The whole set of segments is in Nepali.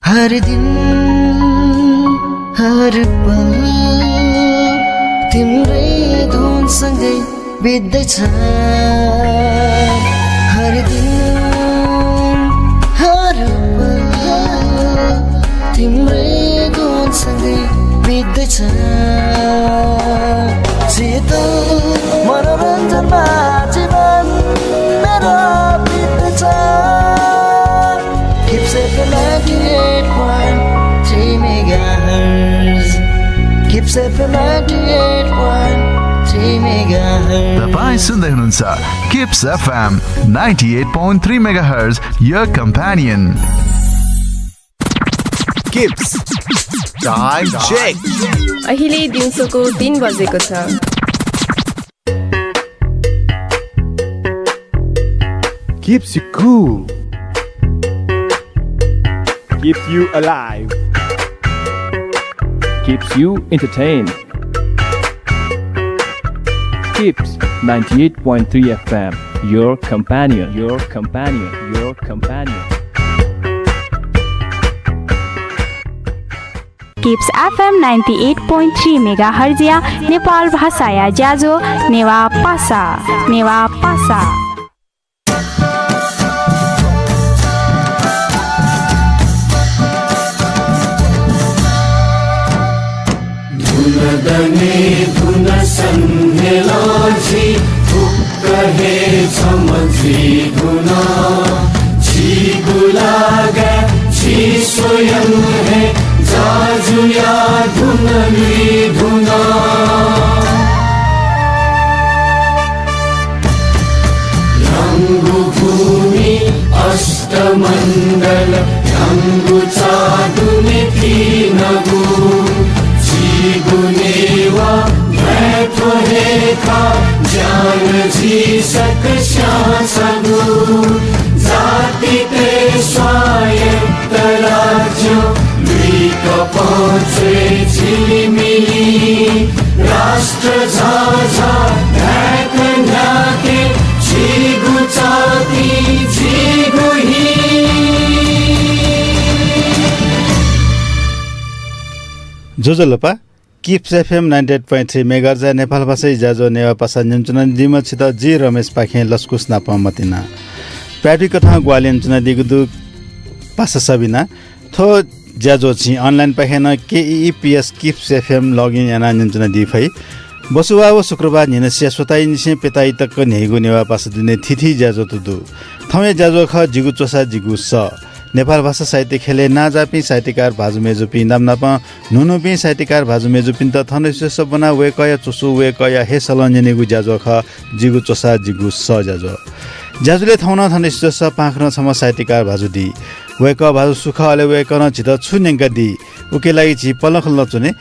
हर दिन हर पल तिम्रै धुनसँगै बित्दैछ हर दिन हर पल तिम्रै धुनसँगै बित्दैछ शीतल मनोरञ्जनमा जीवन मेरो बित्दैछ Keeps it for 98.3 megahertz. Keeps it for 98.3 megahertz. तपाईं सुन्दै हुनुहुन्छ Kips FM 98.3 megahertz, your companion. Kips Time Check. अहिले दिउँसोको 3 बजेको छ. Keeps you cool. Keeps you alive. Keeps you entertained. Kips 98.3 FM, your companion, your companion, your companion. KEPS FM 98.3 megahertz या नेपाल भाषा या ज्याजो नेवा पासा धुनदने धुन संध्यलाजी कहे समझी धुना जीगु लागे जी स्वयं है जाजुया धुनली धुना रंगु भूमि अष्टमंडल रंगु चादुनि नगु गुनेवा बैठो है खा जान जी सक शासगु जाति ते स्वायत्त राज्य लुई कपाचे झिलिमिली राष्ट्र झाझा ढैकन्या के जीगु चाती जीगु ही जोजोलोपा किप्स FM 98.3 मेगाहर्ज नेपाल भाषा जाजो नेवा पासा निम्चुना दिमछित जी रमेश पाखे लस्कुस नापा मतिना प्याटी कथा ग्वालियन चुना दिगुदु पासा सबिना थो जाजो छि अनलाइन पाखेन KEPS किप्स FM लगइन याना निम्चुना दिफै बसुवा व शुक्रबार निनसिया स्वताइ निसे पेताइ तक नेगु नेवा पासा दिने थिथि जाजो तुदु थमे जाजो ख जिगु चोसा जिगु स नेपाल भाषा साहित्य खेले नाजापी साहित्यकार भाजु मेजुपी नामनापा नुनुपी साहित्यकार भाजु मेजुपिन त थनैसे सबना वेकया चुसु वेकया हे सलन्जनेगु जाजो ख जिगु चोसा जिगु स जाजो जाजुले थौना थनैसे स पाखन सम साहित्यकार भाजु दि वेक भाजु सुख अले वेकन छित छुनेंगा दि उके लागि छि पलखल चुने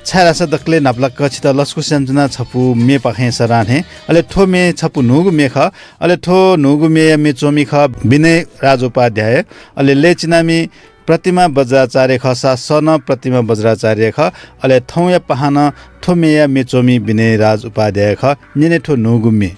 छारासा दक्ले नाप्लक छित लस्कु स्यामजना छपु मे पाखे सराने अले ठो मे छपु नुगु मे ख अले ठो नुगु मे मे चोमी ख विनय राजोपाध्याय अले लेचिनामी प्रतिमा बज्राचार्य ख सा सन प्रतिमा बज्राचार्य ख अले थौया पहान ठो मे मे चोमी विनय राज उपाध्याय ख निने ठो नुगु मे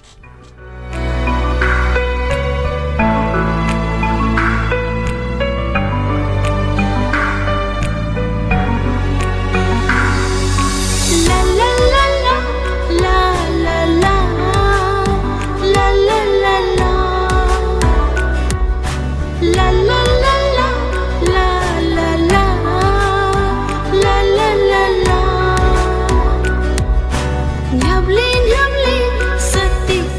Nhyablen, Nhyablen, Satikka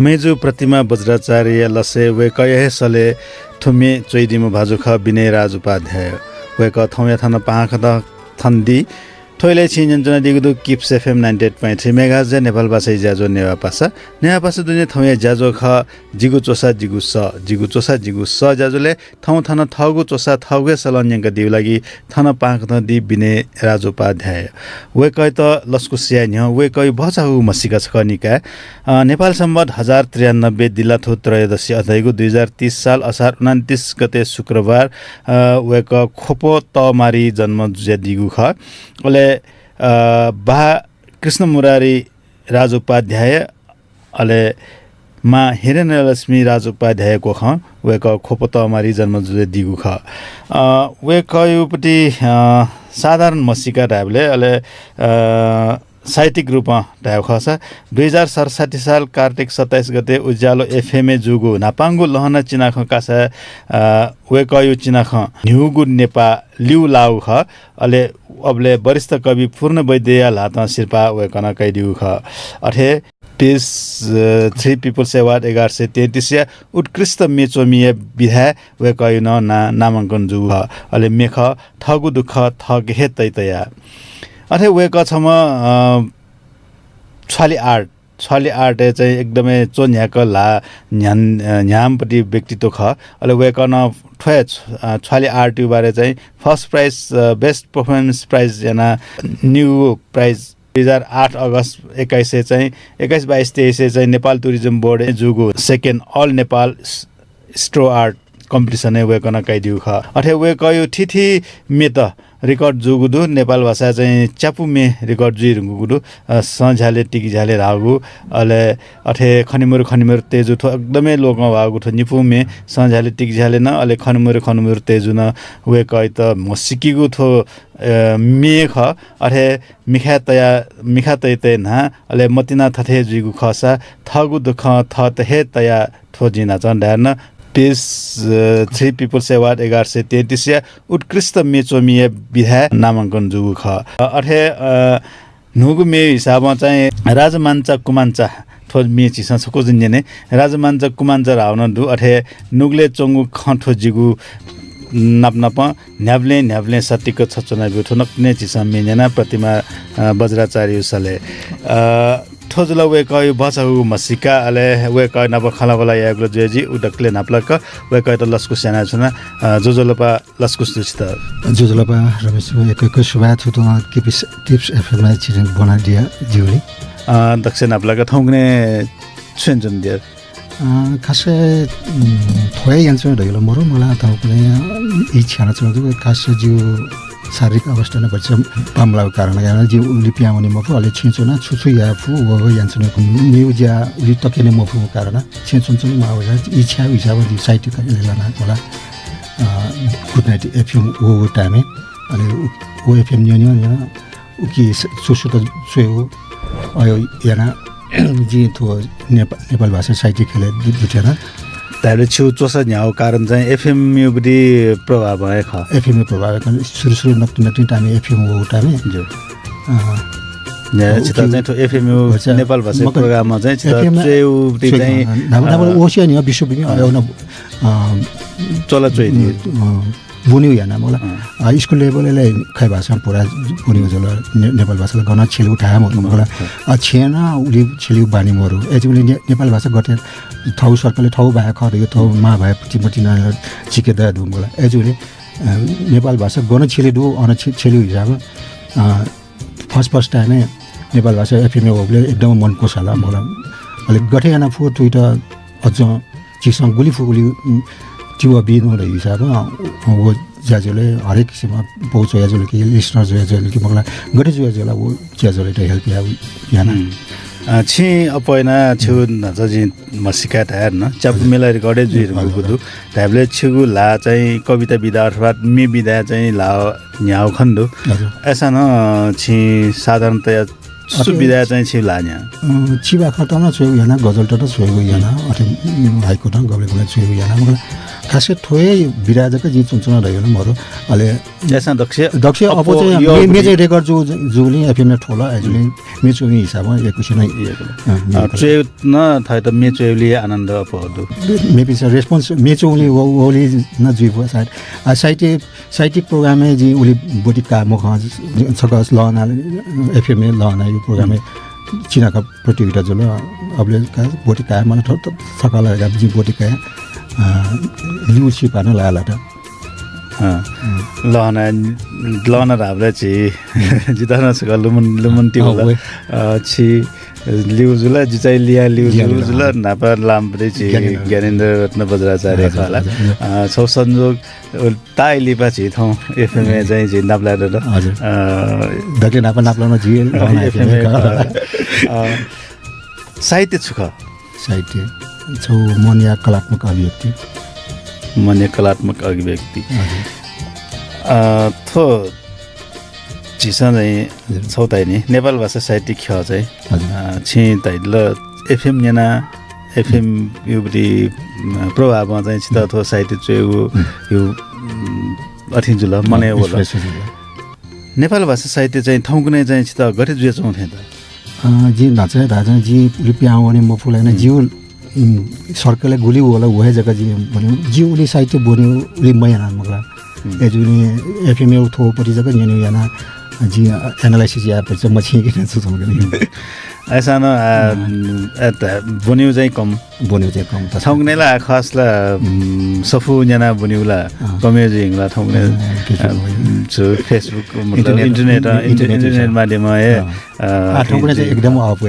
मेजु प्रतिमा वज्राचार्य लसे वे कये सले थुमे चोइदिमु भाजुख विनय राज उपाध्याय वे क थौया थन पाख द थन्दी थोइले छिन्जन दिगुदु किप्स एफएम 98.3 मेगाहर्ज नेपाल भाषा ज्याजो नेवा पासा दुने थौया ज्याजो ख जिगु चोसा जिगु चोसा जिगु स ज्याजोले थौ थन थगु चोसा थगु सलन्यंक दिउ लागि थन पाख द दि विनय राज उपाध्याय वे कै त लस्कुसिया न्य वे कै भचाहु मसिका छकनिका नेपाल सम्बत 1093 दिलाथो त्रयोदशी अध्ययको 2030 साल असार 29 गते शुक्रबार वे क खोपो तमारी जन्म दिगु ख ओले बा कृष्ण मुरारी राज उपाध्याय अले मा हिरण्यलक्ष्मी राज उपाध्याय को ख वे क खोपत अमारी जन्म दिगु ख वे कयुपटी साधारण मसिका ढाबले अले साहित्यिक रूपमा ढाब खस 2067 साल कार्तिक 27 गते उज्यालो एफएमए जुगु नापाङ्गु लहना चिनाख कासा वे कयु चिनाख न्युगु नेपा लिउ लाउ ख अले अबले वरिष्ठ कवि पूर्ण वैद्य लाता शिर्पा वे कना कैदिउ ख अठे पेस 3 पिपल्स अवार्ड 1133 उत्कृष्ट मेचोमिया विधा वे कयु न नामाङ्कन जुगु ख अले मेख थगु दुख थग हे तैतया अथे वे क छम छली आर्ट चाहिँ एकदमै चोन्याक ला न्यामपट्टि व्यक्तित्व ख अले वे कन ठ्वे छली आर्ट बारे चाहिँ first prize best performance prize याना न्यू प्राइज 2008 अगस्त 21 चाहिँ 21 22 23 चाहिँ नेपाल टुरिज्म बोर्ड जुगु second all Nepal straw art competition वे कन काइदिउ ख अथे वे कयु ठिठी मेत रेकर्ड जुगुदु नेपाल भाषा चाहिँ च्यापुमे रेकर्ड जुइरुगुदु संझ्याले टिकिझ्याले धागु अले अथे खनिमुर तेजु थो एकदमै लोकमा भागु थो निपुमे संझ्याले टिकिझ्याले न अले खनिमुर तेजु न वे कै त मसिकिगु थो मेख अथे मिखा तय ना अले मतिना थथे जुगु खसा थगु दुख थ हे तया थो जिना चन्डान पेस 3 पिपल्स अवार्ड 1133 उत्कृष्ट मेचोमिया विधा नामाङ्कन जुगु ख अथे नुगु मे हिसाबमा चाहिँ राजमाञ्चा कुमाञ्चा थो मेची सको जिन्ने राजमाञ्चा कुमाञ्चा राउन दु अथे नुगले चोंगु खठो जिगु नाप न्याब्ले सतिक्क छचोनाब्यु थो नक्ने चिसा मेनेना प्रतिमा वज्राचार्य उसले ठोजला वे कय बचाउ मसिका अले वे कय नब खलाबला यागलो जेजी उडकले नाप्लक वे कय त लस्कु सेना छना जोजलपा लस्कु सुचित जोजलपा रमेश एक सुबा छु त टिप्स एफएम मा छिन बना दिया जिउले दक्षिण नाप्लक थौग्ने छेन्जन दिया खासै थोय यान्छु ढैलो मरो मला त पनि इच्छा न छ खास जिउ शारीरिक अवस्था न बच्चा पामलाको कारण याना जिउ लिपियाउने मफु अलि छिन्चो न छुछु याफु व यान्छु म्युजिया उली तकेने मफु कारण छिन्चो न माउ इच्छा हिसाब दि साइट कलेला न होला गुड नाइट एफएम ओ टाइम अलि ओ एफएम न्यु याना उकी सुसु त छ्यो अयो याना जी थो नेपाल भाषा साहित्य खेले दुटेन ताले छु चोसा न्याउ कारण चाहिँ एफएम युबडी प्रभाव भए ख एफएम प्रभाव कारण सुरु नक्ति टाइम एफएम हो टाइम जो ने छिता चाहिँ थो एफएम नेपाल भाषा प्रोग्राममा चाहिँ छिता चेउडी चाहिँ नाम ओसिया नि विश्व पनि आउन चला चोइ बुनिउ याना मलाई स्कुल लेभलले खै भाषा पुरा बुनिउ जल नेपाल भाषाले गर्न छेल उठाए मलाई छेन उली छेलिउ बानी मरु एजुले नेपाल भाषा गते थौ सरकारले थौ भए खर्यो थौ मा भए टिमटी न चिके द दुमला एजुले नेपाल भाषा गर्न छेले दु अन छेलिउ हिसाब फर्स्ट टाइम नेपाल भाषा एफएम होले एकदम मन कोसाला मलाई अलि गथे याना फो ट्विटर अझ चिसङ गुली फुगुली त्यो बिनो हिसाब वो ज्याजोले हरेक किसिममा पहुँच ज्याजोले कि लिसनर ज्याजोले कि मलाई गरे ज्याजोला वो ज्याजोले त हेल्प याना छि अपयना छु नजि मसिका टायर न चाप मेला रेकर्डे जुइरको दु ट्याब्लेट छुगु ला चाहिँ कविता विधा अर्थात मी विधा चाहिँ ला न्याउ खण्डु ऐसा न छि साधारणतया सुविधा चाहिँ छिला यहाँ चिबा खतमा छोएको याना गजलटा त छोएको याना अथे हाइको त गबले छोएको याना मगर खासै ठोए बिराजको जी चुनचुना रह्यो मरो अले जैसा दक्ष अपो चाहिँ मेजर रेकर्ड जुले एफएम ठोला एजुले मेचुनी हिसाबमा एकुसी नै ट्रेव न थाय त मेचुली आनन्द अपहदु मेबी सर रेस्पोन्स मेचुली ओली न जुइबो साइटिक प्रोग्राम में जी ओली बोटी का मुख सकस लना एफएम में लना यो प्रोग्राम में चिना का प्रतियोगिता जो अबले का बोटी का मन थो सकला जी बोटी का लिउसी पान लाला त लना राबले छि जितान सकल लुमन टिउला छि लिउजुला जिचाइ लिया लिउजुला नापा लाम्ब्रे छि ज्ञानेन्द्र रत्न बज्राचार्य खाला सौ संयोग ताइली पछि थौ एफएम चाहिँ छि नाप्ला र हजुर दके नापा नाप्लाउन जिएल एफएम साहित्य छुख साहित्य छौ मनिया कलात्मक अभिव्यक्ति थो चिसा चाहिँ छौताइ नि नेपाल भाषा साहित्य ख चाहिँ छि ताइल एफएम न्याना एफएम युबरी प्रभावमा चाहिँ छिता थो साहित्य चेगु यो अथिजुल मने होला नेपाल भाषा साहित्य चाहिँ थौकुने चाहिँ छिता गरे जुए चौथे त जी नाचे राजा जी रुपियाँ आउने म फुलाइन जिउ सरकारले गुली होला वहे जग्गा जी भन्यो जिउले साहित्य बोन्यो उले मयाना मगला एजुनी एफएम थो परि जग्गा न्यानो याना जी एनालाइसिस या पछि म छिकिन छु समग्र ऐसा न बोन्यो चाहिँ कम त छौंगनेला खासला सफु जना बोन्युला कमेज हिङला थौंगने छु फेसबुक मतलब इन्टरनेट माध्यममा थौंगने चाहिँ एकदम अफ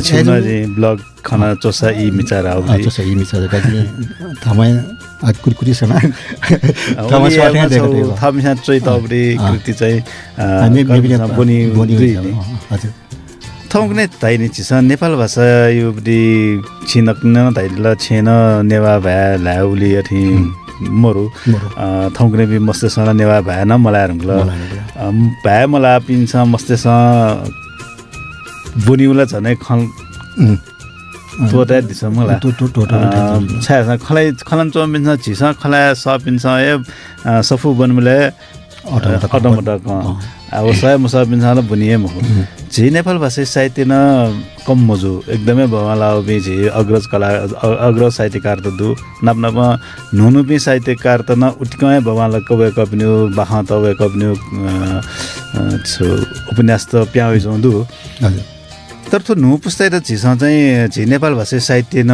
छिमा चाहिँ ब्लग खाना चोसा इ मिचार आउ चोसा इ मिचार काजी थमै कुरकुरी सना थमै स्वाथे देखेको थमिसा चोइ तबरी कृति चाहिँ बोनी हजुर थौंगने ताइने चिस नेपाल भाषा यो छिनक्न ताइला छेन नेवा भए लाउली अथि मरु थौंगने बि मस्तेसँग नेवा भए न मलाई रंगल भए मलाई पिन्छ मस्तेसँग बुनिउला झनै खल तोटा दिस मलाई छाया खलाइ खलन चोमिन्छ चिस खला सपिन्छ ए सफु बनमले अटोमोटक अब सय मुसाबिन्छ ल बुनिए म झी नेपाल भाषा साहित्य न कम मजु एकदमै भवालाउ बि झी अग्रज साहित्यकार त दु नाप नुनु बि साहित्यकार त न उठ्कय भवाला कवे कपन्यु बाहा तवे कपन्यु छु उपन्यास त प्याउ जौ दु तर त नु पुस्ताइ त झीसँग चाहिँ झी नेपाल भाषा साहित्य न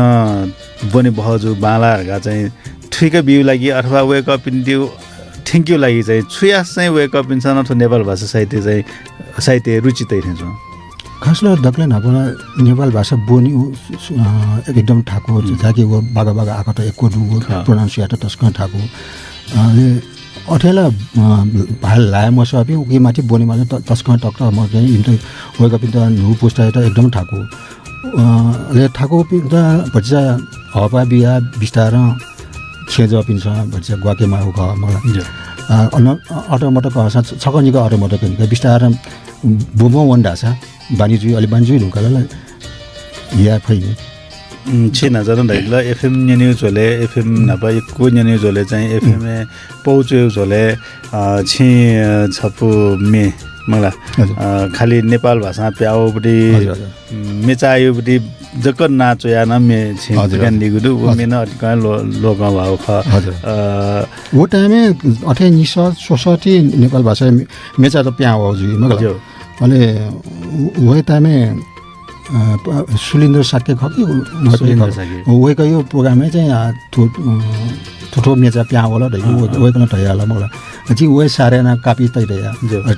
बने बहजु बालाहरुका चाहिँ ठिकै बिउ लागि अथवा वे कपिन्दिउ थ्याङ्क यू लागि चाहिँ छुयास चाहिँ वेकअप इन्सान अथवा नेपाल भाषा साहित्य रुचितै थिएछ खासमा दक्ले नभना नेपाल भाषा बोनी एकदम ठाको जाके वो बागा आको त एको दु प्रोनाउन्सिएट तस्क ठाको ले अठेला भाल लाए म सबै उके माथि बोनी माथि तस्क टक्क म चाहिँ इन्ट वेकअप इन त नु पोस्ट त एकदम ठाको ले ठाको त भन्छ हपा बिया बिस्तार छेज पिन्छ भन्छ ग्वाकेमा हो मलाई अटोमोटो कहस छकनीको अटोमोटो किनका बिस्तार बोमो वन्डा छ बानीजु अलि बानीजु ढुकाला या फैने छिन जन दैल एफएम न्यूज होले एफएम नपाइ को न्यूज होले चाहिँ एफएम पौच्यो होले छि छपु मे मलाई खाली नेपाल भाषा प्याउबडी मेचायोबडी जक नाचो या न मे छि ज्ञान दिगुदु वो मेन अटका लोग भाव ख वो टाइममे अठे निस सोसाइटी नेपाल भाषा मेचा त प्याउ हो जु मगला अनि वो टाइममे सुलिन्द्र साके खकी वेको यो प्रोग्राममै चाहिँ थोथो मेचा प्याउ होला दै वेको न तयाला मगला जी वे सारेना कापी तैया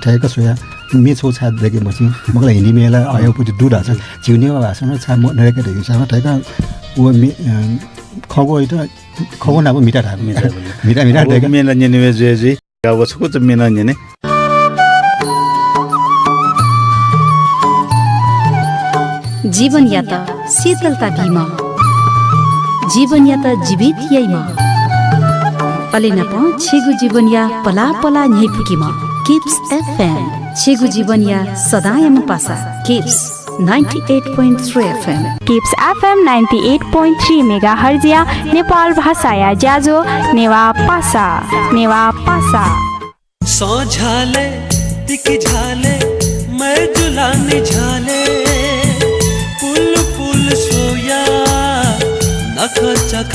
ठेक सोया मेछो छा देखे मछि मगला हिन्दी मेला आयो पुति दुडा छ जिउने भाषा न छा नरेके देखे छ ठेक वो खगो इटा खगो नाबो मिटा थाको मिटा देखे मेला नेने जे गाव छको त मेना नेने जीवन याता शीतलता बिमा जीवन याता जीवित यैमा अले नपा छेगु जीवन या पला पला न्याइपुकीमा किप्स एफएम छेगु जीवन या सदायमा पासा KEPS 98.3 FM KEPS FM 98.3 megahertz या नेपाल भाषा या ज्याजो नेवा पासा संझ्यालय तिकिझ्यालय मैजुलानिझ्यालय पुल पुल सोया नख चख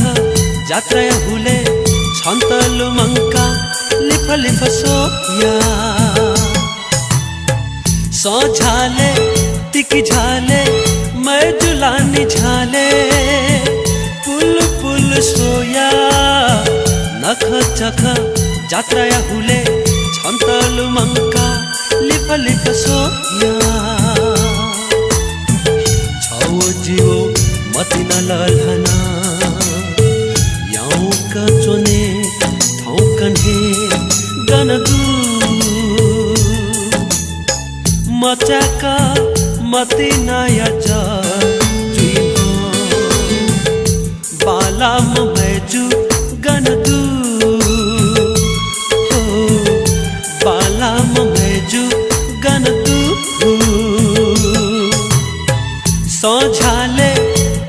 जात्रा हुले छन्तलु मंका लिफ लिफ सोया संझ्यालय तिकिझ्यालय मैजुलानिझ्यालय पुल पुल सोया नख चख जात्रा हुले छन्तलु मंका लिफ लिफ सोया छौ जीव मतिन ललहना याउ कचोने ठौकन हे गनदु मचाका मतिना या जा बाला मैजु गनदु बाला मैजु गनदु संझ्यालय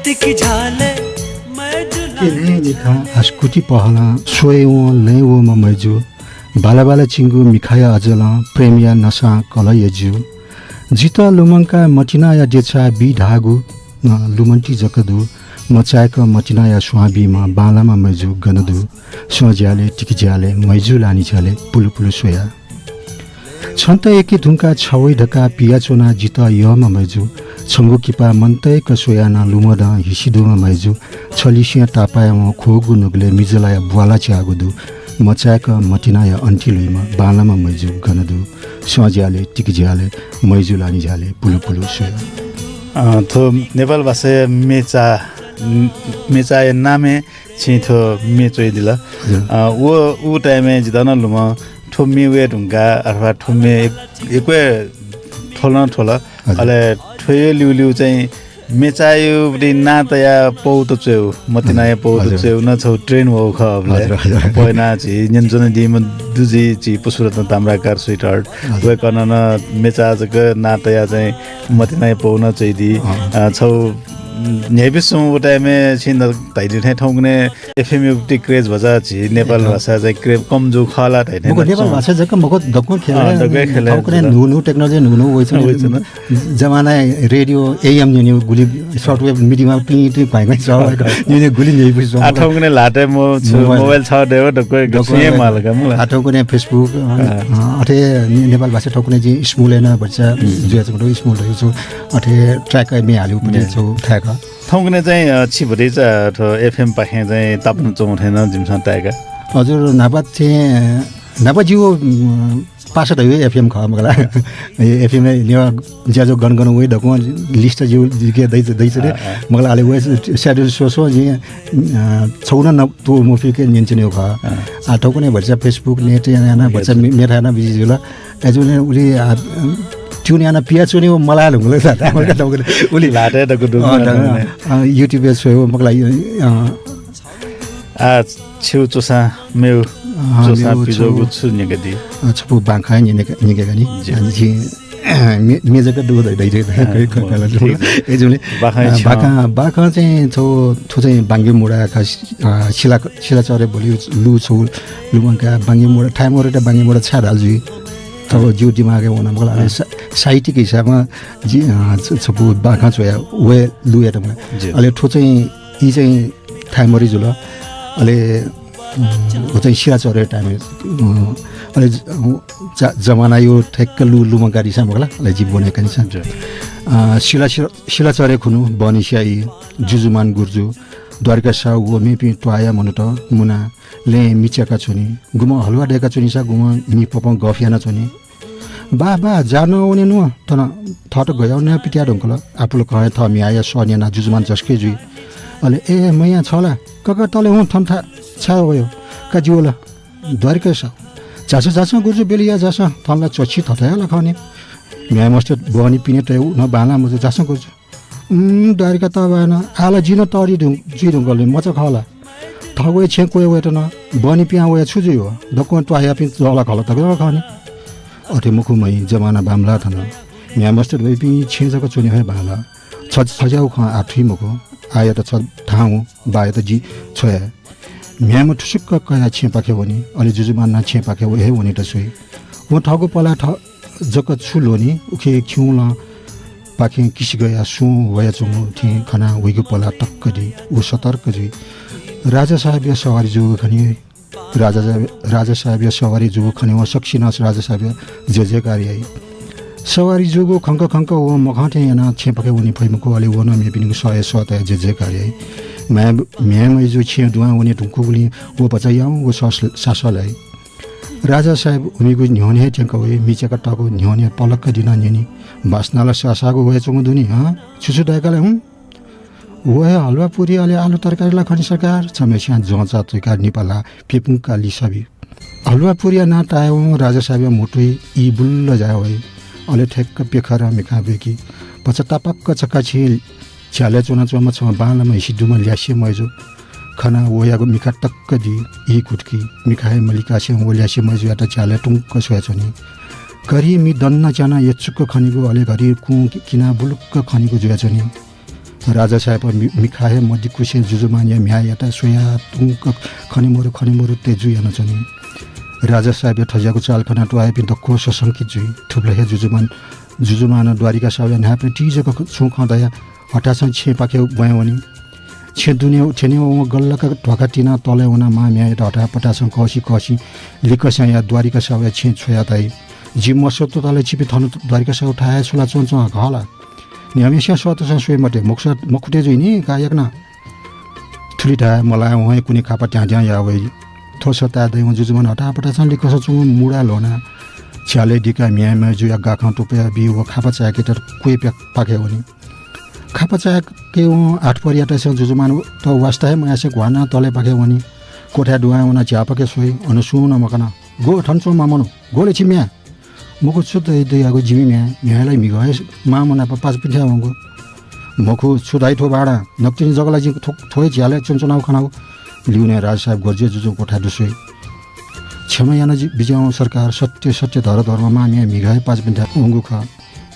तिकिझ्यालय केले निखा अस्कुटी पहला सोएवो लेवो ममैजु बाला बाला चिंगु मिखाया अजला प्रेमिया नसा कलयजु जिता लुमंका मटिना या जेछा बी ढागु लुमन्टी जकदु मचायक मटिना या स्वाबीमा बालामा मैजु गनदु संझ्यालय तिकिझ्यालय मैजुलानिझ्यालय पुलु पुलु सोया छन्त एकी धुंका छवै ढका पिया चोना जिता यमा मैजु छंगु किपा मन्तैक सोयाना लुमदा हिसिदुमा मैजु छलिसिया तापायामा खोगु नुगले मिजलाया बुवाला च्यागुदु मचायक मटिनाया अन्टिलुइमा बालामा मैजु गनदु संझ्यालय तिकिझ्यालय मैजुलानिझ्यालय पुलु पुलु सोया थो नेपाल भाषा मेचा नामे छिथो मेचोइ दिला उ टाइममे जिदन लुम ठोम्मी वे ढुङ्गा अथवा ठोम्मे एकै ठोला अले ठोयो लिउ चाहिँ मेचायो ना तया पौतो चेउ मतिनाया पौतो चेउ न छौ ट्रेन हो खबले पहिना छि निन्जन दिम दुजी छि पुसुरत ताम्राकार स्वीटहार्ट वे कनन मेचा जक ना तया चाहिँ मतिनाया पौन चाहिँ छौ नेबिसम टाइममे छिन ताइदि ठाउँ ठाउँने एफएम युक्ति क्रेज भजा छि नेपाल भाषा चाहिँ क्रेज कम जो खला ताइने नेपाल भाषा जक मको दक्को खेला ठाउँने नु टेक्नोलोजी नु वइसन जमाना रेडियो एएम न्यु गुली सफ्टवेयर मिडियामा पिटी पाइमै छ न्यु गुली नेबिस आठौँने लाटे म मोबाइल छ देव दक्को गसे मालका मुला आठौँने फेसबुक अथे नेपाल भाषा ठाउँने जी स्मुलेना भन्छ जुयाचको स्मुल रहेछ अथे ट्र्याक मे हाल्यो पनि छ ट्र्याक ठाउँने चाहिँ छिभरि चाहिँ एफएम पाखे चाहिँ ताप्नु चौथेन जिमसँग टाएका हजुर नापा चाहिँ नापाजिउ पास त एफएम ख मलाई एफएम ज्याजो गन वे ढको लिस्ट जिउ के दैछ रे मलाई आले वे शेड्युल सोसो जी छौना न तो मुफी के निन्चने ख आठौ कुनै भन्छ फेसबुक नेट याना भन्छ मेराना बिजी जुला एजुने उली ट्युन याना पिया चुनी मलाई लुङले साथ मलाई टाउको उली लाटे दको युट्युब सोयो मलाई आ छिउ चोसा मेउ चोसा पिजोगु छु निगदि छपु बांखा निगेगा नि जी मेजका दुध दैदै एजुले बाखा चाहिँ थो चाहिँ बांगेमुडा शिला चरे बोली लु छौ लुमका बांगेमुडा ठामोरेटा बांगेमुडा छाडालजु तब जिउ दिमागे हुन मलाई साहित्यिक हिसाबमा जी छपु बाखा छोया वे लुएट म अले ठो चाहिँ ई चाहिँ ठामोरी जुल अले उ चाहिँ शिला चरे टाइम अले जमाना यो ठेक्क लुमा गाडी छ मलाई अले जी बनेका नि छ शिला चरे खुनु बनिस्याई जुजुमान गुर्जु द्वारका सा वो मेपि त्वाया मनुट मुना ले मिचका छोनी गुम हलुवा डेका छोनी सा गुम नि पपं गफियाना छोनी बा जानो ओने नु तन थट गयो न पिट्या ढंकल आपुल कहे थ मिया सोनिया ना जुजुमान जसके जुई अले ए मया छला कक तले हुँ थन्था छा भयो काजिवला द्वारका सा जास गुर्जु बेलिया जास थनला चछि थथाला खने म्या मस्त बनी पिने त न बाला म जास गुर्जु द्वारका त बान आला जिन तरी ढुङ्गले मचा खला थगो छे कोइ वेट न बनी पिया वे छुजु हो दको त्वाया पिन जला खला त खने अथे मुखुमै जमाना बामला थन म्या मस्टर भइ पि छेजको चुने है बाला छजाउ ख आथि मुखु आय त छ ठाउ बाय त जी छोया म्या म ठुसुक्क कया छे पाखे वनी अलि जुजुमान ना छे पाखे हे वनी त सुई म ठगु पला ठ जक छुलोनी उखे खिउला पाखे किसी गया सु वया चुमु थि खना उइगु पला टक्क दि उ सतर्क जी राजा साहेब या सवारी जुगु खनि राजा साहेब या सवारी जुगु खनि व सक्सिनास राजा साहेब जे जे कार्य सवारी जुगु खंक व मखाथे याना छे पके उनी फैमको अलि वन मे पिनिगु सय सत जे जे कार्य म्या मै जो छे दुआ उनी टुकुली व बचायाउ व सासलाई राजा साहेब उनीको न्ह्याउने टेंकवे मिचेका टाको न्ह्याउने पलक्क दिना निनी बास्नाला सासाको वय चुङु दुनी ह छुछु दाइकाले हुँ वय हलवा पुरी अलि आलु तरकारीला खनि सरकार छमेस्या जोचा तुइका निपाला पेपुङका लिसबी हलवा पुरी ना तायो राजा साहेब मुटुई इ बुल्ल जाय वय अलि ठेक्क पेखरा मिखाबेकी पचतापक्क चक्का छिल छ्याले चुना चुमा छ बालामा हिसिदुमा ल्यासे मइजो खना वयाको मिखा टक्क दि इ कुटकी मिखाए मलिका से वल्यासे मइजो याता छ्याले टुङ्क सोयाछनी करी मि दन्न चाना यचुक्क खनिको अलि घरी कु किना बुलुक्क खनिको जुयाछनी राजा साहेब मिखाए मदि कुसे जुजुमानिया म्या याता सोया टुङ्क खनिमोरु तेजु याना छनी राजा साहेब ठज्याको चाल खना टुआए पिन त कोस संकित जुइ थुप्ले हे जुजुमान द्वारिका साउया न्यापे टिजको छु खदया हटासन छे पाके बयवनी छे दुनिया छेने व गल्लका ढोका टिना तले हुना मा म्या याता हटा पटासन कसी लिकसा या द्वारिका साउया छे छोया ताई जी मसो त तले छिपि थनु द्वारिका साउ ठाए सुला चोंचो घला नियमेशा स्वतसन सोय मटे मखुटे जुइनी कायकना थुलिटा मलाई वहे कुनी खापा ट्या या वइ थोसता दैव जुजुमान हटा पटासन लिकसा चुङ मुडा लोना छ्याले डिका म्यामा जुया गाखा टोपे बि व खापा चाके त कुइ पाके होनी खापा चाके आठ परियाटा से जुजुमान त वास्ता है मयासे घवाना तले पाके होनी कोठा दुआ उना च्यापके सोइ अनुसुना मकना गो ठन्चो मामनो गोले छिम्या मको छुदै दैयाको जिमी म्यालाई मिगए मामना पाँच पिठा वंगो मको छुदाइ ठो बाडा नक्तिनी जगला जि थोय झ्याले चुनचुनाउ खनाउ लिउने राज साहेब गर्जे जुजु कोठा दुसै क्षमयाना बिजाउ सरकार सत्य धर्म म्या मिगए पाँच पिठा वंगो ख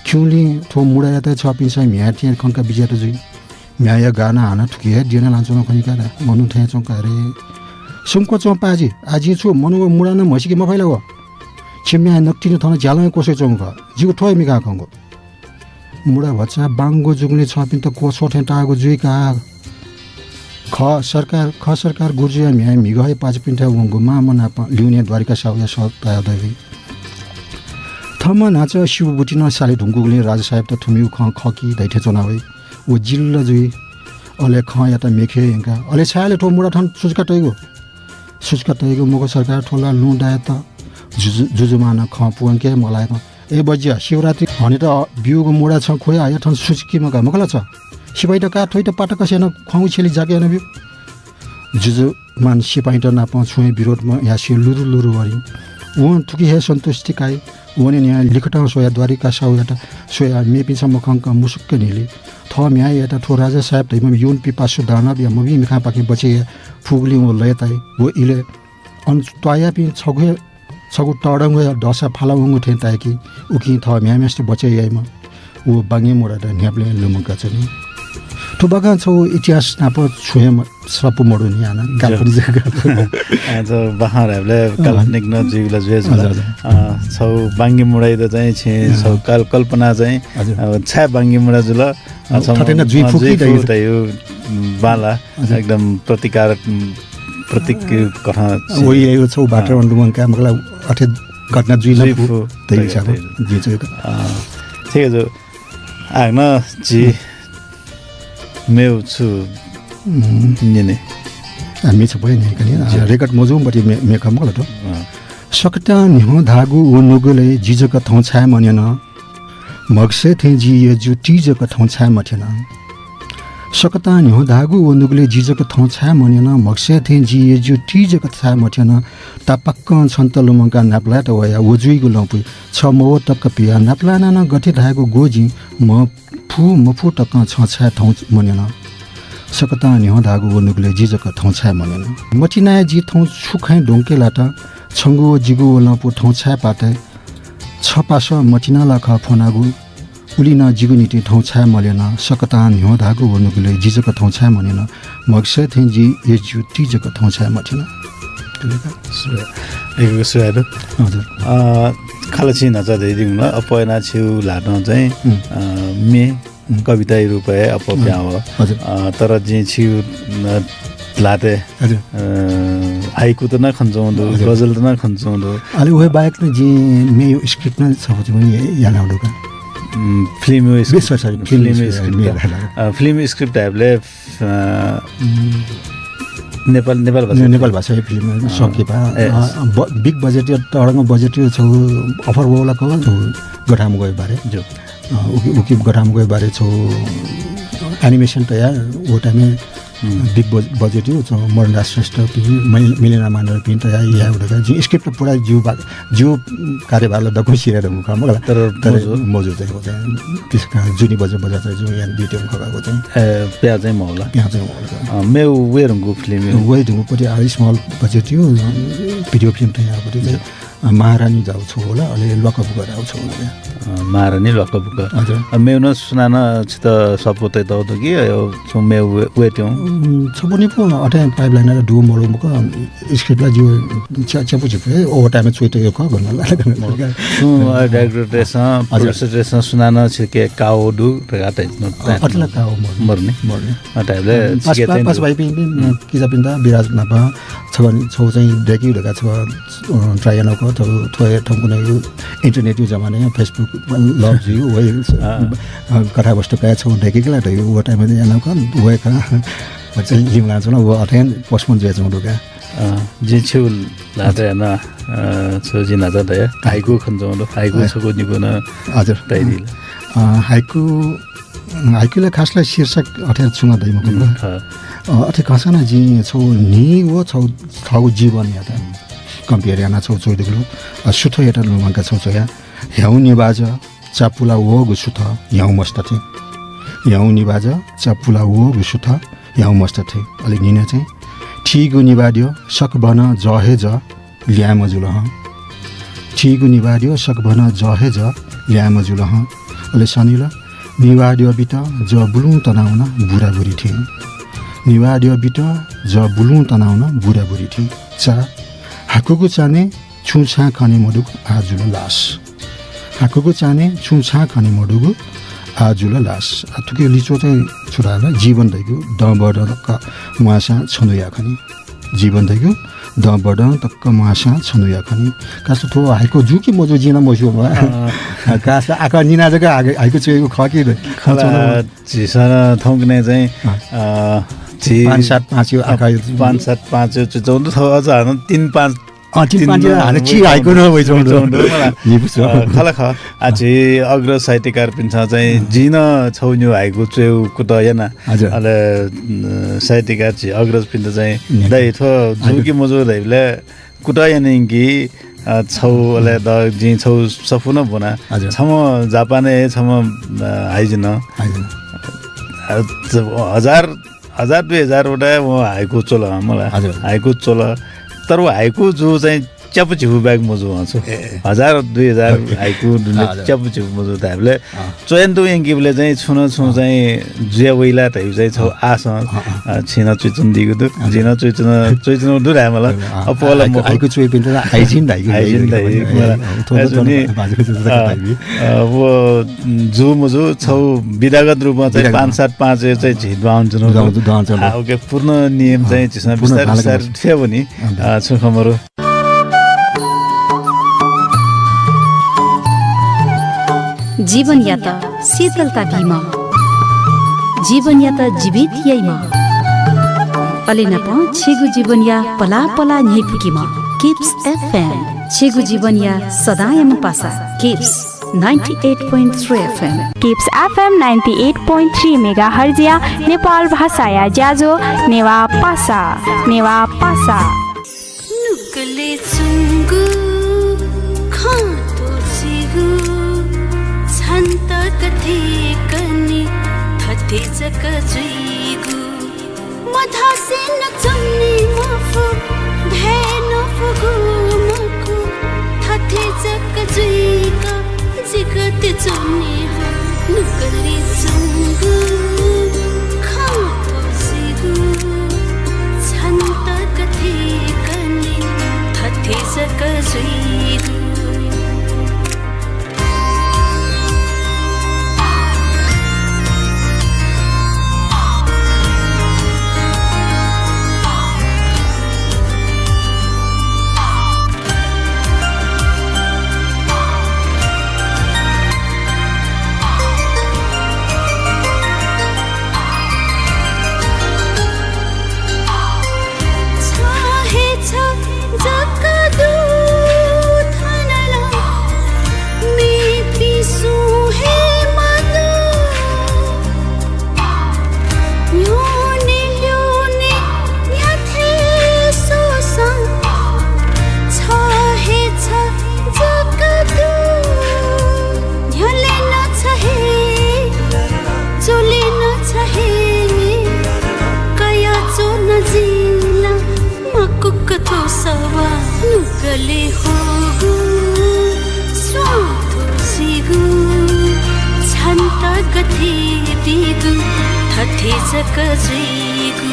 खिउली थो मुडाया त छ पिसा म्या थिए खनका बिजाट जुइ म्याया गाना हाना ठुकिए दिना लान्छौ न खनि कारा मनु थे चौका रे सुमको चौपाजी आजी छु मनु मुडा न मसिके मफैला हो छिम्या नक्तिनी थन झ्यालमै कोसे चौका जिउ ठोय मिगा खंगो मुडा भच्चा बाङ्गो जुग्ने छ पिन त कोसो थे टागो जुइका ख सरकार गुर्जिया म्या मिगए पाँच पिन्टा वंगो मामना लिउने द्वारिका साउया सताय दैवी थम नाच शिवबुटी न साले ढुङ्गुले राजा साहेब त थुमिउ खकी दैठे चोनावै ओ जिल्ल जुइ अले ख या त मेखे हेंका अले छाले ठो मुडा थन सुचका तैगो मको सरकार ठोला लुडाय त जुजुमाना ख पुंके मलाई ए बजिया शिवरात्रि हने त बिउको मुडा छ खोय आया थन सुचकी मकला छ सिपाही त का थोइ त पाटक सेन खुउ छेली जाके न बिउ जुजुमान सिपाही त नाप छुए विरोधमा या से लुरु वरी उ थुकी हे सन्तुष्टि काई वने न्या लिखटा सोया द्वारिका साउयाटा सोया मेपिन्छ मखंक मुसुक्क निली थ म्या याता थो राजा साहेब दैम युन पिपासु दाना बिया मबि मिखा पाके बचे फुगली व लयताई वो इले अन तया पि छगु टडंग दशा फालाउंगु थे ताकि उकि थ म्या मेस्ट बचे याइमा वो बाङ्गेमुडा द न्ह्याब्लेन लुमका छनि तो बगा छौ इतिहास नाप छुएम सपु मोडु नि आना काल्पनिक जग्गा आज बहारहरुले काल्पनिक न जीवला जुएछ छौ बाङ्गेमुडा त चाहिँ छे छौ कल्पना चाहिँ छा बाङ्गेमुडा जुल थटेन जुइ फुकी दैयो बाला एकदम प्रतीक कथा ओइ यो छौ बाटर वन्दुमका मगला अथे घटना जुइ लफु दै छ जी छ ठीक है आग्न जी मेउ छु निने हामी छ भयो नि कनी रेकर्ड मजुम बटी मेकम गलत हो सकतान हो धागु उ नुगले जिजक थौ छा मनेन मगसे थे जी ये जु तिजक थौ छा मथेन सकतान हो धागु उ नुगले जिजक थौ छा मनेन मगसे थे जी ये जु तिजक छा मथेन तापक्क छन्तलुमका नाप्ला त वया वजुइगु लपु छ मो तक पिया नाप्ला न गठे धागु गोजी मफु तक छ छा थौ मनेन सकतान हो धागु उ नुगले जिजक थौ छा मनेन मटिना जी थौ सुखै ढोंके लाटा छंगु जिगु लपु थौ छा पाते छपास मटिना लाख फोनागु उलिन जिगु निति ठाउँ छा मलेन सकतान ह्यो धागु नुगुले जिजको ठाउँ छा मनेन मक्से थिं जी यजु तिजको ठाउँ छा मटिन एकको सुहारो हजुर खालछि नचा दैदिङ न अपयना छिउ लाटो चाहिँ मे कविता रूपए अपप्या हो तर जे छिउ लाटे हजुर हाइकु त न खन्छौँदो गजल त न खन्छौँदो अलि वे बाइक न जी मे स्क्रिप्ट न छ भने याना आउँदो फिल्म स्क्रिप्ट टाइपले नेपाल भाषा फिल्म सकेपा बिग बजेट तरंग बजेट छौ अफर बोला को गठाम गए बारे जो उकी गठाम गए बारे छौ एनिमेशन त यार वो टाइम बिग बजेट छ मर्ना श्रेष्ठ मिलेना मानर पिन त या उडा जी स्क्रिप्ट पुरा जिउ कार्यभारलाई दकुसिएर मुखा मगला तर मौजु चाहिँ हो चाहिँ त्यसका जुनी बजा चाहिँ जो यहाँ डिटेल खगाको चाहिँ प्या चाहिँ मौला मे वेरङको फिल्म वे ढुङपट्टि आ स्मल बजेट थियो भिडियो फिल्म त यहाँपट्टि चाहिँ महारानी जाउ छ होला अलि लकअप गरेर आउँछ होला महारानी लकअप हजुर मेउन सुनान छित सपोतै त कि यो मे वेट्यौ छपुनी पो अटे पाइपलाइन र डु मोडो मुक स्क्रिप्टलाई जिउ च्यापु छिपे ओभर टाइम छुइटे यो क गर्न लाग्यो डाइरेक्टरसँग प्रोड्युसरसँग सुनान छिके काओ दु रगातै अटला काओ मर्ने टाइपले पास भाइ पिन किजा पिन्दा बिराज नापा छौ चाहिँ डेकी ढका छ ट्रायनको थोय ठम्कुने इन्टरनेट यो जमाना फेसबुक लभ यु वे कथा वस्तु काय छौ डेकीला त यो टाइममा याना कन वे का चाहिँ लिम लान्छ न वो अटेन पोस्टपोन जे छौ ढका जे छु लाटे न सोजि न त हाइकु खन्छौ हाइकु छको निको न हजुर तैदिल हाइकुले खासलाई शीर्षक अठे छुङ दैमको अठे खसना जी छौ नि वो छौ थाउ जीवन या त कम्पेयर याना छौ चोइदुलो सुथो एटा लुमाका छौ या ह्याउ निबाज चापुला वो गुसुथ ह्याउ मस्त थे ह्याउ निबाज चापुला वो गुसुथ ह्याउ मस्त थे अलि निने चाहिँ ठीगु निबाड्यो सक बन जहे ज ल्या मजुल ह ठीगु निबाड्यो सक बन जहे ज ल्या मजुल ह अलि सनिला निवाड्यो बिट ज बुलुङ तनाउन बुढाबुढी थिए निवाड्यो बिट ज बुलुङ तनाउन बुढाबुढी थिए चा हाकुको चाने छुछा खने मडुक आजुल लास हाकुको चाने छुछा खने मडुक आजुल लास अतुके लिचो चाहिँ छुराला जीवन दैगु दबड तक्क मुआसा छनुया खनी जीवन दैगु दबड तक्क मुआसा छनुया खनी कास थो हाइको जुकी मजो जिना मजो कास आका निना जगा हाइको चेको खकी झिसन थौकने चाहिँ 5-7-5 यो आका 5-7-5 यो चौध अझ हान 3-5 हाने छि हाइको न वइ चौध नि बुझ्यो खला ख आछि अग्र साहित्यकार पिन्छ चाहिँ जिन छौन्यु हाइको चेउ कुत याना अले साहित्यकार छि अग्रज पिन्छ चाहिँ दै थो जुकी मजो दैले कुत यानिंगी छौ अले द जि छौ सफुन बना छम जापाने छम हाइजिन 1000-2000 वटा म हाइको चोल मलाई हाइको चोल तर हाइको जो चाहिँ च्यापु छिपु ब्याग मजो आउँछ 1000-2000 हाइको च्यापु छिपु मजो त हामीले चयन दु यङ्गिबले चाहिँ छुन चाहिँ जुया वइला त चाहिँ छौ आस छिन चुचुन दिगु दु जिन चुचुन दु रामला अपला म हाइको चुइ पिन्छ हाइजिन वो जु मजो छौ विधागत रूपमा चाहिँ 5-7-5 चाहिँ झिदमा हुन्छ ओके पूर्ण नियम चाहिँ छिसमा बिस्तारै थियो भने छुखमरो जीवन या त शीतलता भीमा जीवन या त जीवित यैमा अलिन प छेगु जीवन या पला पला न्याय फुकीमा किप्स एफएम छेगु जीवन या सदायम पासा KEPS 98.3 FM KEPS FM 98.3 megahertz या नेपाल भाषा या ज्याजो नेवा पासा नुगले चुंगु खातो जिगु छन्त कथे कनि थथे जक जुइगु मधासे नचम्ने मफु भेन फुगु मकु थथ थथे जक जुइका जिगत जोने हा नुगले चंगु खातो जिगु छन्त कथे कने थथे जक जुइगु Nugalay hogu swatho jigu chanta gathe digu thathe jaka jigu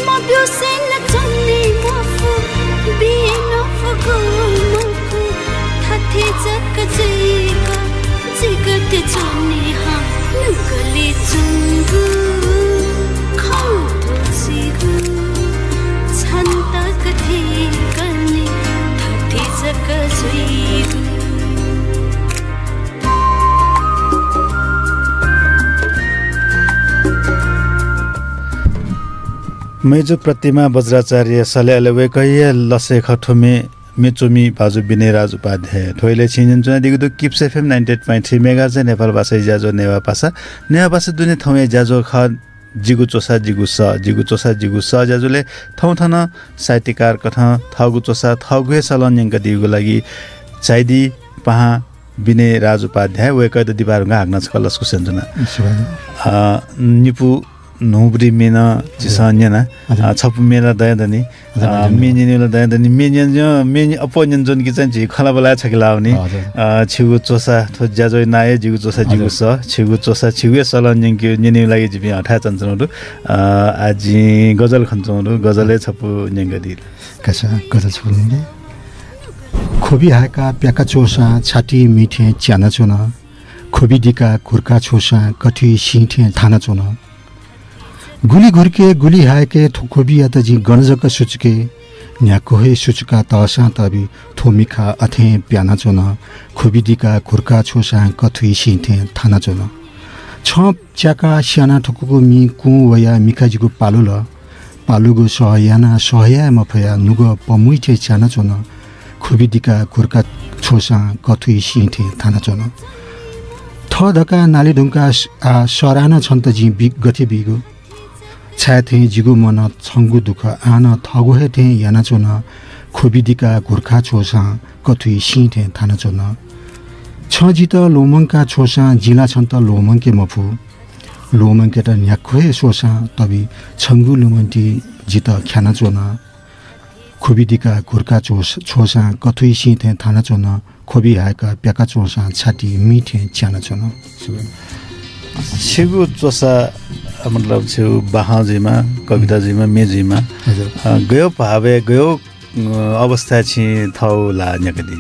mabyo se na chonni mafu be na fugo mafu thathe jaka jiga jigate chonni ha nugalay chungu khato jigu chanta gathe kane thathe jaka jigu मेजु Pratima Vajracharya सल्याले Venkaiah लसे खठोमे मेचोमी बाजु बिने राज उपाध्याय ठोइले छिन्जन जुना दिगु किप्स एफएम 98.3 मेगाहर्ज नेपाल भाषा जाजो नेवा भाषा दुने थौए जाजो ख जिगु चोसा जिगु स जाजुले थौ थन साहित्यकार कथा थगु चोसा थगुए सलन्यंक दिगु लागि चाइदी पहा बिने राज उपाध्याय वेकै द दिबारुगा हाग्न छलसको सेन्जुना निपु नौब्री मेना चिसन्यना छप मेला दयदनी मेनिनेला दयदनी मेनि अपोन्यन जोन कि चाहिँ खलाबला छकिलाउने छिगु चोसा थो ज्याजो नाए जिगु चोसा जिगु स छिगु चोसा छिगु सलन्यङ कि निने लागि जिबि हठा चन्चनहरु आजि गजल खन्छौहरु गजलै छपु नेगदी कसा गजल छुने खोबी हाका प्याका चोसा छाती मिठे च्याना चोना खोबी दिका खुर्का छोसा कठी सिंठे थाना चोना गुली घुर्के गुली हाके खोबी या त जी गणजक सुचके न्याको हे सुचका तसा तबी थोमिखा अथे प्याना चोना खोबी दिका खुर्का छोसा कथुई सिंठे थाना चोना छप च्याका स्याना ठकुको मी कु वया मिकाजीको पालुगो सहया मफया नुग पमुइथे च्याना चोना खोबी दिका खुर्का छोसा कथुई सिंठे थाना चोना थ धका नाले ढुङ्का सराना छन्त जी गथे बिगो छाथे जिगु मन छंगु दुख आन थगुहे थे याना चोन खोबिदिका गोर्खा छोसा कथुई सिंथे थाना चोन छ जित लोमंका छोसा जिला छन्त लोमंके मफु लोमंके त न्याखोहे सोसा तबी छंगु लोमन्टी जित ख्याना चोन खोबिदिका गोर्खा छोसा कथुई सिंथे थाना चोन खोबी हाका प्याका चोसा छाती मिठे च्याना चोन छिगु चोसा मतलब छु बहाजीमा कविताजीमा मेजीमा गयो भावे गयो अवस्था छि थौला न्यकदी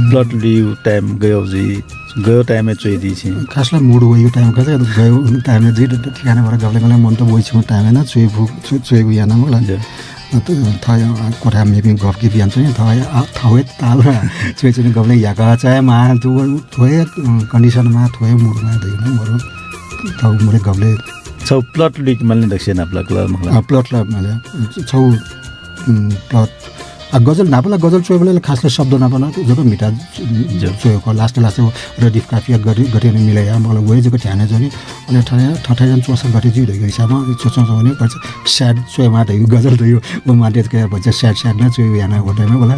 ब्लड लिउ टाइम गयो टाइममा चोइदी छि खासला मुड गयो टाइम कतै गयो टाइममा जे ठिकाना भएर गफले मन त बोइछु टाइममा चोइगु याना मलाई त थाय कोठा मेबी गफ कि बिहान चाहिँ थाय ताल चोइचुने गफले याका चाहे मा थोय कन्डिसनमा थोय मुडमा दैन मरो थाउ मुरे गफले छौ प्लट लिक माल्ने दक्षिण प्लट माले छौ प्लट गजल नापला गजल चोइबले खासले शब्द नापला जब मिटा चोइको लास्ट रडिफ काफिया गरे मिलाया मलाई वही जको ध्यान जनि अनि ठठाइ जन चोसा गरे जिउ दैको हिसाबमा चोचा भने गर्छ स्याड चोइमा दैको गजल दैयो म माटे के भन्छ स्याड न चोइ याना गोटाइमा बोला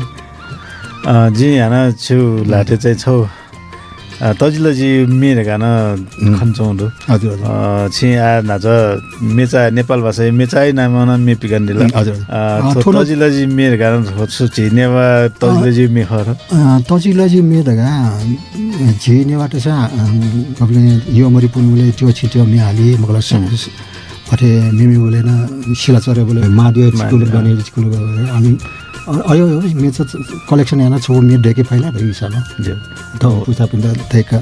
जी याना छु लाटे चाहिँ छौ तजिलजी मेरे गान खन्छौँदो हजुर छि आ नाच मेचा नेपाल भाषा मेचाइ नामन मे पिगन्दिला हजुर तजिलजी मेरे गान सुचि नेवा तजिलजी मे खर तजिलजी मेरे गा जे नेवाट सा अपने यो मरि पुनले त्यो छिट्यो मे हाली मगला अथे मेमे बोले न शिलाचरे बोले मादियो स्कुल गने स्कुल अनि अयो मेचा कलेक्सन याना छौ मे डेके फाइला भइ हिसाबमा त पुस्ता पिन्दा थेका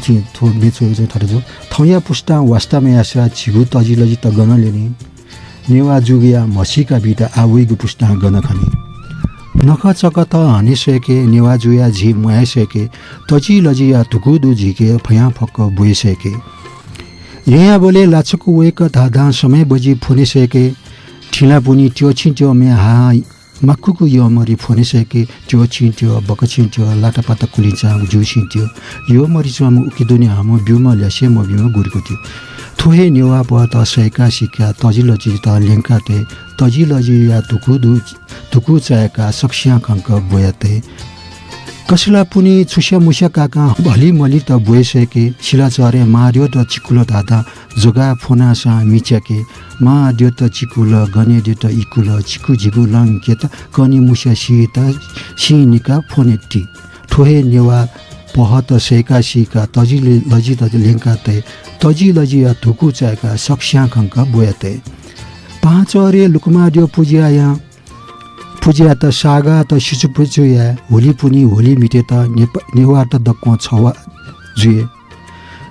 जी थोर मेचो चाहिँ थरे जो थौया पुस्ता वास्तामे आशा झिगु तजिलजी त गन लेनी नेवा जुगिया मसीका बिटा आवेगु पुस्ता गन खनी नख चक त हनिसके नेवा जुया झि मयासके तजिलजी या तुकुदु झिके फया फक्क बोइसके यहाँ बोले लाचको वेक धाधा समय बजी फोनिसके ठिला पुनी त्यो छिन्ट्यो मे हा मक्कुको यो मरि फोनिसके त्यो छिन्ट्यो बक छिन्ट्यो लाटापाता कुलिन्छ जु छिन्ट्यो यो मरि चाहिँ उकि दुनिया हम बिउमा ल्यासे म बिउमा गुरको थियो थोहे नेवा प त सैका सिका तजिलजी त लेङ्काते तजिलजी या तुकु चायका सक्ष्या खङ्क बोयाते कसला पुनी छुस्या मुस्या काका भली मली त बोइसके शिला चरे मार्यो त चिकुलो दादा जोगा फोनासा मिच्याके मा द्यो त चिकुल गने द्यो त इकुल चिकु झिगु लङ के त कनी मुस्या सी त सिनिका फोनेटी ठोहे नेवा पह त सेका सिका तजिले लजी त लेङ्का ते तजिलजी या धुकु चायका सक्ष्या खङ्क बोयाते पाँच अरे लुकमा द्यो पुजिया त सागा त सिचुपुचुया होली पुनी होली मिटे त नेवा त दक्को छवा जुए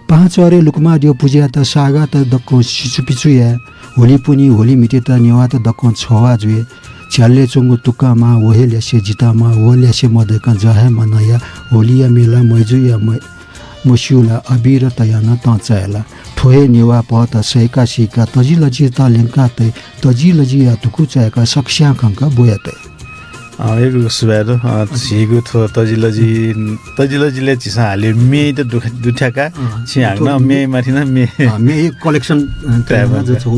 पाँच अरे लुकमा दियो पुजिया त सागा त दक्को सिचुपिचुया होली पुनी होली मिटे त नेवा त दक्को छवा जुए च्याले चुङ्गु तुक्कामा वहे ल्यासे जितामा वो ल्यासे मदेका जहे मनया होलिया मेला मैजुया मसिउला अबिर तया न तचायला ठोहे नेवा प त सैका सिका तजिलजी त लेङ्का ते तजिलजी या तुकु चायका सक्ष्या खङ्का बोयाते एक सुबारो झिगु थो तजिलजीले चिसा हाल्यो मे त दुठ्याका छिहाग्न मे माथि न मे कलेक्सन जो छौ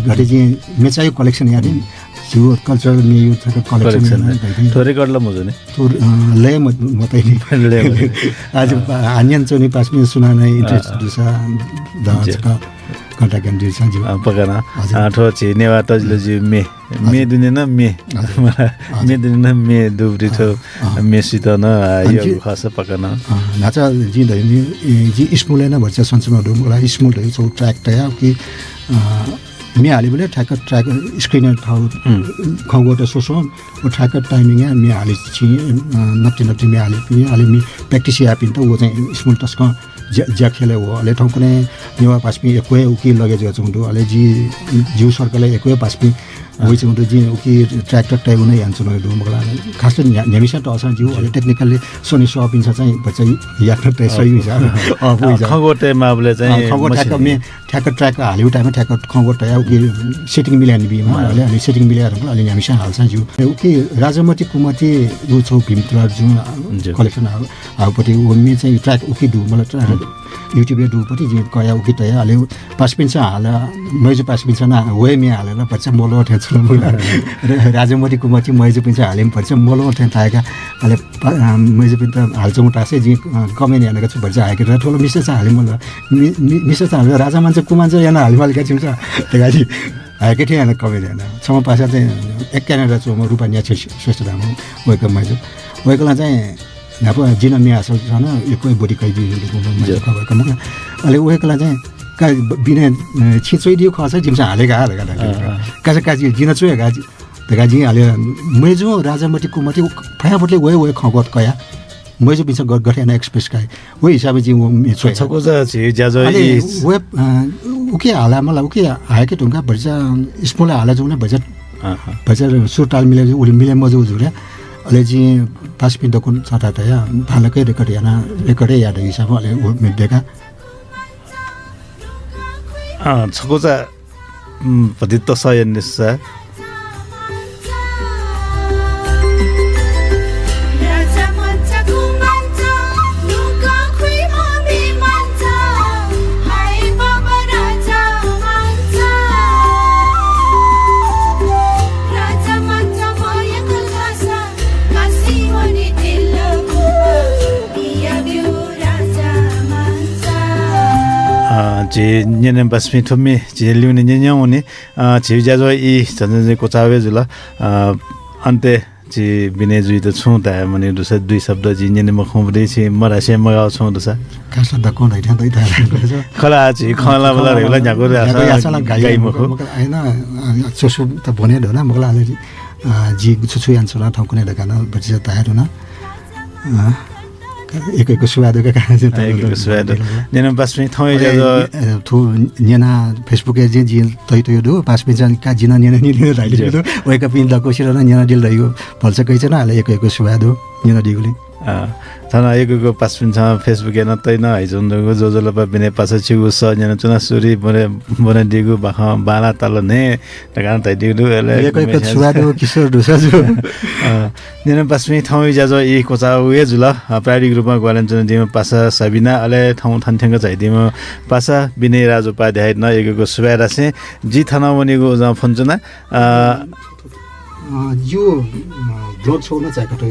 घटे चाहिँ मे चाहिँ कलेक्सन यादि जो कल्चरल मे यो कलेक्सन थोरै गर्ला मजो नि थोर ले मतै नि आज हान्यान चोनी पासमी सुनाना इन्ट्रेस्ट दुसा दाचका कन्ट्याक्ट गर्न दिन्छ जो पकाना आठो छि नेवा तजिलजी मे दुने न मे दुने न मे दुब्री थो मे सित न यो खास पकाना नाचा जी दैनि जी स्मूल न भन्छ सन्चमा डुमला स्मूल दै छौ ट्र्याक तया कि मे हाले बोले ट्र्याक स्क्रिन खाउबाट सोसो ओ ट्र्याक टाइमिङ या मे हाले छि नप्ति मे हाले मे प्र्याक्टिस या पिन त वो चाहिँ स्मूल टस्क ज्या खेले हो अले ठाउँ कुनै नेवा पासमी एकै उकि लगेज गर्छौँ अले जी जिउ सरकारले एकै पासमी होइ चाहिँ जी उकि ट्र्याक्टर टाइप नै हान्छ नदु मलाई खास न्यामिसा त असन जिउ अले टेक्निकली सोनी सपिन्छ चाहिँ बच्चा यात्रा त सही हुन्छ खगोटे माबले चाहिँ खगोट मे ठ्याक ट्र्याक हाल्यो टाइममा ठ्याक खगोट या उकि सेटिङ मिलाउने बिमा अले सेटिङ मिलाएर अले न्यामिसा हाल्छ जिउ उकि राजामती कुमती उ छौ भीमत्र जुन कलेक्सन आउपट्टि ओमी चाहिँ ट्र्याक उकि दु मलाई युट्युब डुपट्टि जे कया उकि तया हाले पासपिन्छ हाल मैजु पासपिन्छ न वे मे हालेर पर्छ मोलो ठेछ राजामती कुमती मैजु पिन्छ हालेम पर्छ मोलो ठे थाएका हाले मैजु पिन्छ हाल्छौँ टासे जे कमेन यानेको छु भन्छ हाकेर ठोलो मिसेस हाले मलाई मिसेस हाले राजामान्छे कुमान्छे याना हालिमालिका छिन्छ त्यगाजी हाके थिए याना कमेन याना छम पासा चाहिँ एक क्यानाडा छु म रुपानिया श्रेष्ठ दाम वेको मैजु वेकोला चाहिँ नापो जिन मिया छ एकै बडी काइदिएको खबरको म अहिले उहेकला चाहिँ का बिना छिचोइदियो खस जिम्सा हालेका कासा काजी जिन चोया गाजी गाजी हाले मैजु राजामती कुमती फयाफटले वे खगत कया मैजु बिच गठेना एक्सप्रेस काइ वो हिसाबले जी मेचो छको छ ज्याजो वेब उके हाला मलाई उके हाके ढुङ्गा भर्छ स्मोल हाला जुने बजेट सुरताल मिले उले मिले मजो जुरे अले जी पासपिन दकुन छटा तया भालकै रेकर्ड याना रेकर्डै याद हिसाब अले मेडेका छकोजा पदित्त सयन्निसा 제 년년 basmi thumi 제 liuni nyanyoni 제 jajo I janjanje kochawe jula ante 제 बिने जुइ त छु त मने दुसा दुई शब्द जी ने म खुबदे छि मरासे मगाउ छु दुसा कासा द कोन हैन दै खला छि खला बला रेला जाको यासला गाई मखो हैन चोसु त भने दो न मगला अलि जी छुछु यान्सला ठकुने दकान बच्चा ताहेर न एकैको सुवादको कारण चाहिँ एकैको सुवाद नेन पासमे थoi जाजो थु नेना फेसबुक जे जी तै तै दो पासमे जान का जिना नेना नि राइले दो वेका पिन द कोसिर न नेना दिल रह्यो भल्छ कै छैन हाले एकैको सुवाद हो नेना दिगुले थाना एकैको पासमे छ फेसबुक न तै न हाइजन्दको जोजोल प बिने पासा छिगु स नेना चुना सुरी बने दिगु बाख बाला तल ने तगान तै दिगु एकैको सुवाद हो किशोर दुसजो नेन पासमे थoi जाजो इ कोचा उए जुल प्रायोगिक रूपमा ग्वालन जुन दिम पासा सबिना अले थौ थन्थेंग चाहिँ दिम पासा बिने राजु उपाध्याय न एकैको सुवाद आसे जी थाना वनेको ज फन्चना यो ब्लग छ न चाहिँ कतै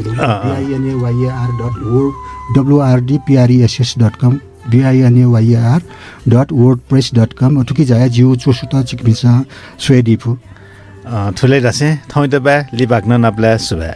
binayar.wordpress.com binayar.wordpress.com अटुकी जाय जिउ चोसुता चिकबिसा स्वेदिफु थुले रासे थौ त बा लिबाक्न नप्ला सुबा